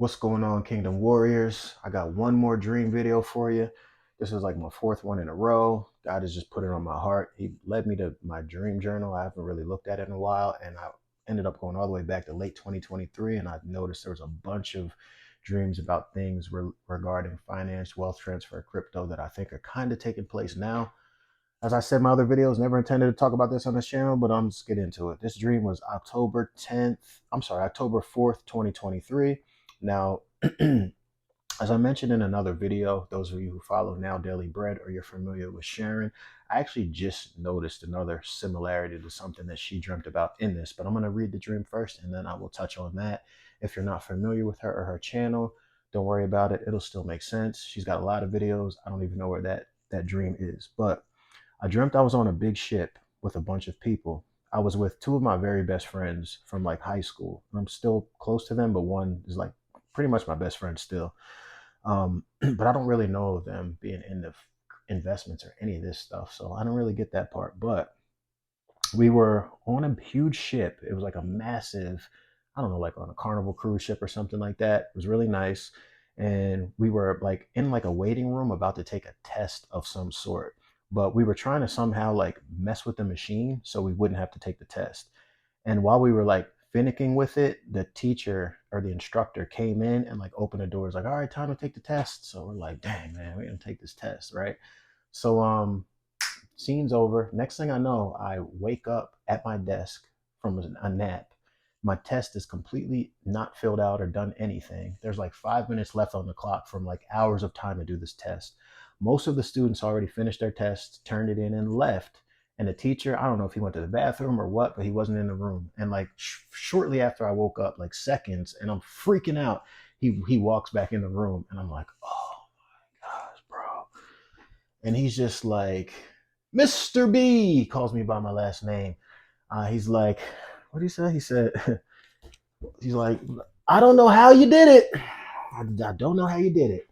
What's going on, Kingdom Warriors? I got one more dream video for you. This is like my fourth one in a row. God has just put it on my heart. He led me to my dream journal. I haven't really looked at it in a while, and I ended up going all the way back to late 2023. And I noticed there was a bunch of dreams about things regarding finance, wealth transfer, crypto that I think are kind of taking place now. As I said in my other videos, never intended to talk about this on this channel, but I'm just get into it. This dream was October 10th. I'm sorry, October 4th, 2023. Now, as I mentioned in another video, those of you who follow Now Daily Bread or you're familiar with Sharon, I actually just noticed another similarity to something that she dreamt about in this. But I'm going to read the dream first and then I will touch on that. If you're not familiar with her or her channel, don't worry about it. It'll still make sense. She's got a lot of videos. I don't even know where that dream is. But I dreamt I was on a big ship with a bunch of people. I was with two of my very best friends from like high school. I'm still close to them, but one is like pretty much my best friend still. But I don't really know them being in the investments or any of this stuff, so I don't really get that part. But we were on a huge ship. It was like a massive, I don't know, like on a Carnival cruise ship or something like that. It was really nice, and we were like in like a waiting room about to take a test of some sort. But we were trying to somehow like mess with the machine so we wouldn't have to take the test. And while we were like finicking with it, the teacher or the instructor came in and like opened the doors, like, all right, time to take the test. So we're like, dang man, we're gonna take this test, right? So scene's over. Next thing I know, I wake up at my desk from a nap. My test is completely not filled out or done anything. There's like 5 minutes left on the clock from like hours of time to do this test. Most of the students already finished their tests, turned it in, and left. And the teacher, I don't know if he went to the bathroom or what, but he wasn't in the room. And like shortly after I woke up, like seconds, and I'm freaking out, he walks back in the room, and I'm like, oh my gosh, bro. And he's just like, Mr. B, he calls me by my last name. He's like, what did he say? He said, he's like, I don't know how you did it. I don't know how you did it.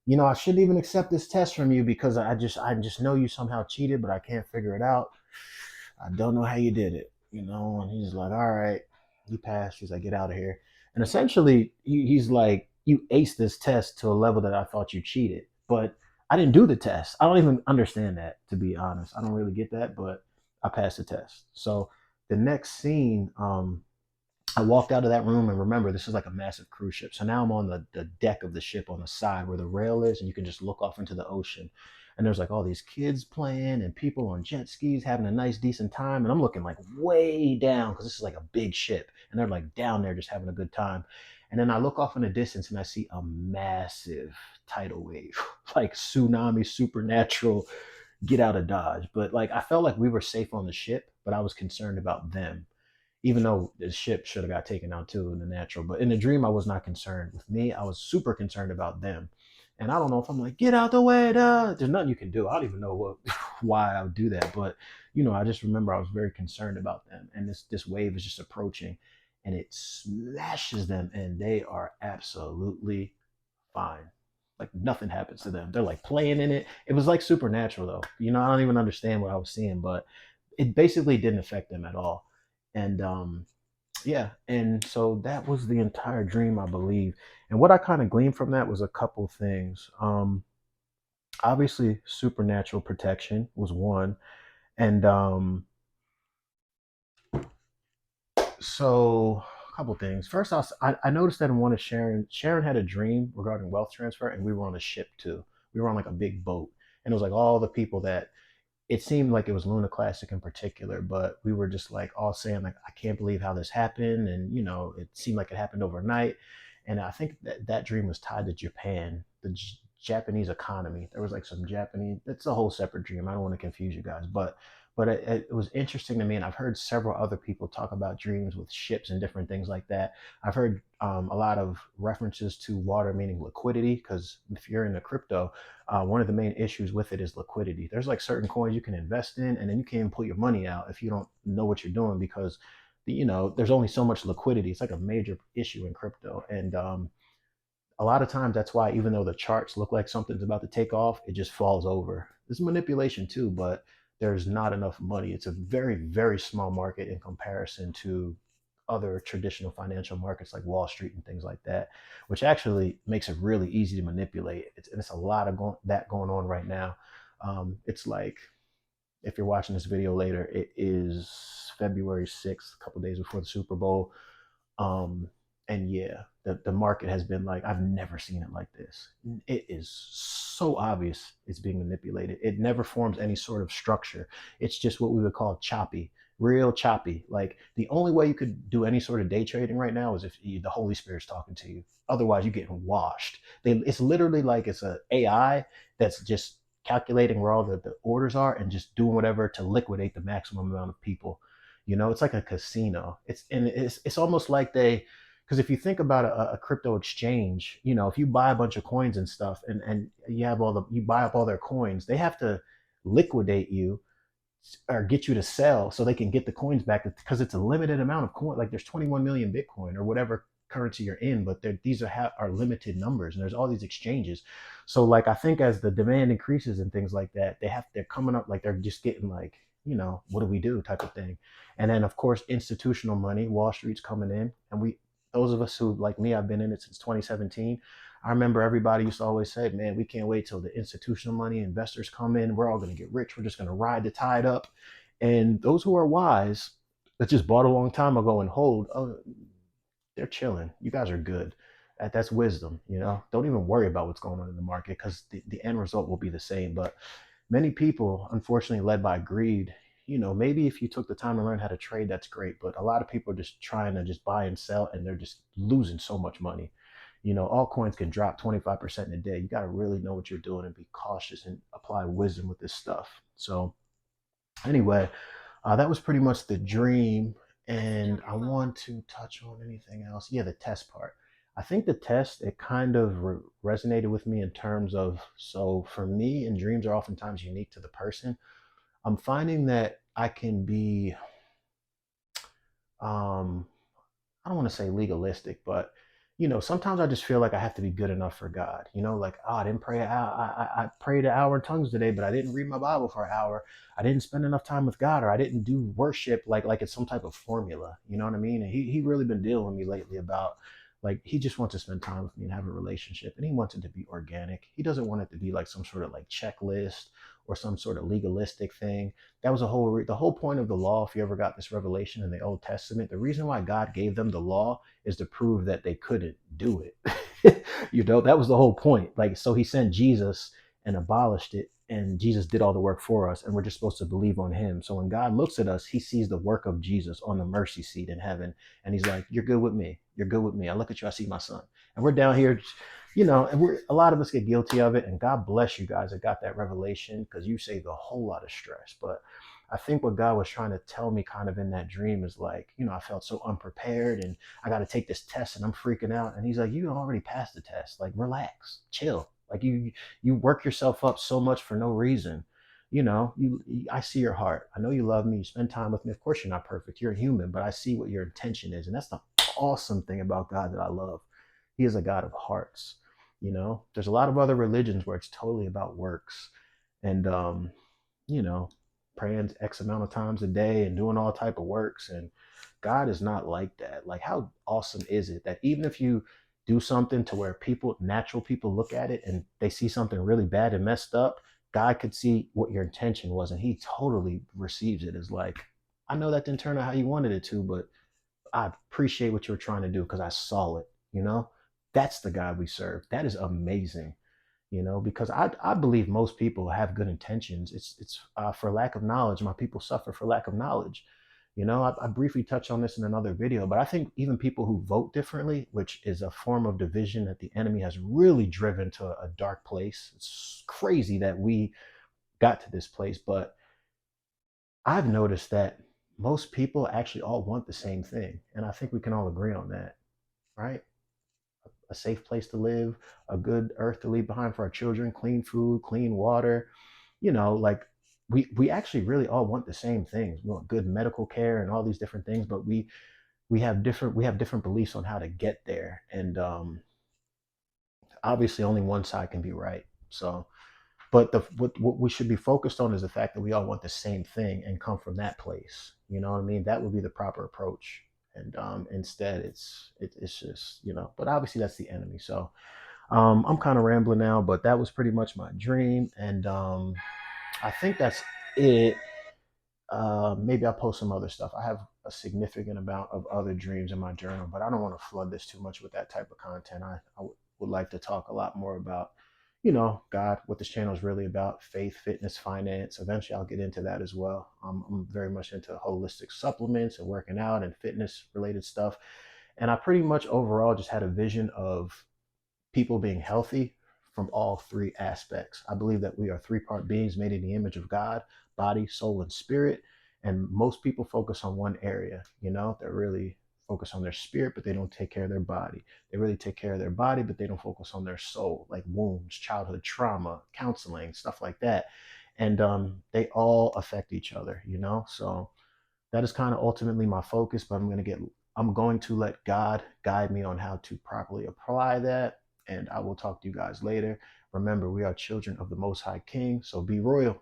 You know, I shouldn't even accept this test from you because I just know you somehow cheated, but I can't figure it out. I don't know how you did it, you know. And he's like, all right, you passed. He's like, get out of here. And essentially, he's like, you aced this test to a level that I thought you cheated, but I didn't do the test. I don't even understand that, to be honest. I don't really get that, but I passed the test. So the next scene, I walked out of that room, and remember, this is like a massive cruise ship. So now I'm on the deck of the ship on the side where the rail is, and you can just look off into the ocean. And there's like all these kids playing and people on jet skis having a nice, decent time. And I'm looking like way down because this is like a big ship. And they're like down there just having a good time. And then I look off in the distance and I see a massive tidal wave, like tsunami, supernatural, get out of Dodge. But like I felt like we were safe on the ship, but I was concerned about them, even though the ship should have got taken out too in the natural. But in the dream, I was not concerned with me. I was super concerned about them. And I don't know if I'm like, get out the way, duh. There's nothing you can do. I don't even know what why I would do that. But you know, I just remember I was very concerned about them. And this wave is just approaching and it smashes them and they are absolutely fine. Like nothing happens to them. They're like playing in it. It was like supernatural though. You know, I don't even understand what I was seeing, but it basically didn't affect them at all. And yeah, and so that was the entire dream, I believe. And what I kind of gleaned from that was a couple things. Obviously, supernatural protection was one, and so a couple things. First, I noticed that in one of Sharon had a dream regarding wealth transfer, and we were on a ship too. We were on like a big boat, and it was like all the people that it seemed like it was Luna Classic in particular, but we were just like all saying like, I can't believe how this happened, and you know, it seemed like it happened overnight. And I think that dream was tied to Japan, the Japanese economy. There was like some Japanese. It's a whole separate dream. I don't want to confuse you guys, but it was interesting to me, and I've heard several other people talk about dreams with ships and different things like that. I've heard a lot of references to water meaning liquidity, because if you're in the crypto, one of the main issues with it is liquidity. There's like certain coins you can invest in, and then you can't even pull your money out if you don't know what you're doing because you know there's only so much liquidity. It's like a major issue in crypto, and a lot of times that's why even though the charts look like something's about to take off, it just falls over. There's manipulation too, but there's not enough money. It's a very, very small market in comparison to other traditional financial markets like Wall Street and things like that, which actually makes it really easy to manipulate. And it's a lot of that going on right now. It's like, if you're watching this video later, it is February 6th, a couple days before the Super Bowl. Um, and yeah, the market has been like, I've never seen it like this. It is so obvious it's being manipulated. It never forms any sort of structure. It's just what we would call choppy, real choppy. Like the only way you could do any sort of day trading right now is if the Holy Spirit's talking to you. Otherwise, you're getting washed. It's literally like it's a AI that's just calculating where all the orders are and just doing whatever to liquidate the maximum amount of people. It's like a casino. It's almost like because if you think about a crypto exchange, if you buy a bunch of coins and stuff, and you buy up all their coins, they have to liquidate you or get you to sell so they can get the coins back, because it's a limited amount of coin. Like there's 21 million Bitcoin or whatever currency you're in, but these are limited numbers, and there's all these exchanges. So like I think as the demand increases and things like that, they're coming up, like they're just getting like, what do we do type of thing. And then of course institutional money, Wall Street's coming in, and those of us who like me, I've been in it since 2017. I remember everybody used to always say, man, we can't wait till the institutional money investors come in. We're all going to get rich. We're just going to ride the tide up. And those who are wise, that just bought a long time ago and hold, oh, they're chilling. You guys are good. That's wisdom. Don't even worry about what's going on in the market, because the end result will be the same. But many people, unfortunately, led by greed, maybe if you took the time to learn how to trade, that's great. But a lot of people are just trying to just buy and sell, and they're just losing so much money. All coins can drop 25% in a day. You got to really know what you're doing and be cautious and apply wisdom with this stuff. So anyway, that was pretty much the dream. And I want to touch on anything else. Yeah, the test part. I think the test, it kind of resonated with me in terms of, so for me, and dreams are oftentimes unique to the person. I'm finding that I can be, um, I don't want to say legalistic, but sometimes I just feel like I have to be good enough for God. Like, oh, I didn't pray. I prayed an hour in tongues today, but I didn't read my Bible for an hour. I didn't spend enough time with God, or I didn't do worship like it's some type of formula. You know what I mean? And he really been dealing with me lately about, like, he just wants to spend time with me and have a relationship, and he wants it to be organic. He doesn't want it to be like some sort of like checklist or some sort of legalistic thing. That was the whole point of the law. If you ever got this revelation in the Old Testament, the reason why God gave them the law is to prove that they couldn't do it. That was the whole point. Like, so he sent Jesus and abolished it, and Jesus did all the work for us, and we're just supposed to believe on him. So when God looks at us, he sees the work of Jesus on the mercy seat in heaven, and he's like, you're good with me. You're good with me. I look at you, I see my son. And we're down here, and a lot of us get guilty of it. And God bless you guys that got that revelation, because you saved a whole lot of stress. But I think what God was trying to tell me kind of in that dream is like, I felt so unprepared, and I got to take this test and I'm freaking out. And he's like, you already passed the test. Like, relax, chill. Like you work yourself up so much for no reason. I see your heart. I know you love me. You spend time with me. Of course, you're not perfect. You're a human, but I see what your intention is. And that's the awesome thing about God that I love. He is a God of hearts. There's a lot of other religions where it's totally about works, and you know, praying X amount of times a day and doing all type of works. And God is not like that. Like, how awesome is it that even if you do something to where natural people look at it and they see something really bad and messed up, God could see what your intention was, and he totally receives it as like, I know that didn't turn out how you wanted it to, but I appreciate what you were trying to do because I saw it, That's the God we serve. That is amazing, because I believe most people have good intentions. It's for lack of knowledge. My people suffer for lack of knowledge. I briefly touched on this in another video, but I think even people who vote differently, which is a form of division that the enemy has really driven to a dark place. It's crazy that we got to this place, but I've noticed that most people actually all want the same thing. And I think we can all agree on that, right? A safe place to live, a good earth to leave behind for our children, clean food, clean water, like we actually really all want the same things. We want good medical care and all these different things, but we have different beliefs on how to get there. And obviously only one side can be right. So, but what we should be focused on is the fact that we all want the same thing and come from that place. You know what I mean? That would be the proper approach. And instead it's just, but obviously that's the enemy. So I'm kind of rambling now, but that was pretty much my dream. And I think that's it. Maybe I'll post some other stuff. I have a significant amount of other dreams in my journal, but I don't want to flood this too much with that type of content. Would like to talk a lot more about, God, what this channel is really about: faith, fitness, finance. Eventually, I'll get into that as well. I'm very much into holistic supplements and working out and fitness related stuff. And I pretty much overall just had a vision of people being healthy from all three aspects. I believe that we are three-part beings made in the image of God: body, soul, and spirit. And most people focus on one area, they're really focused on their spirit, but they don't take care of their body. They really take care of their body, but they don't focus on their soul, like wounds, childhood trauma, counseling, stuff like that. And they all affect each other, So that is kind of ultimately my focus, but I'm going to let God guide me on how to properly apply that. And I will talk to you guys later. Remember, we are children of the Most High King, so be royal.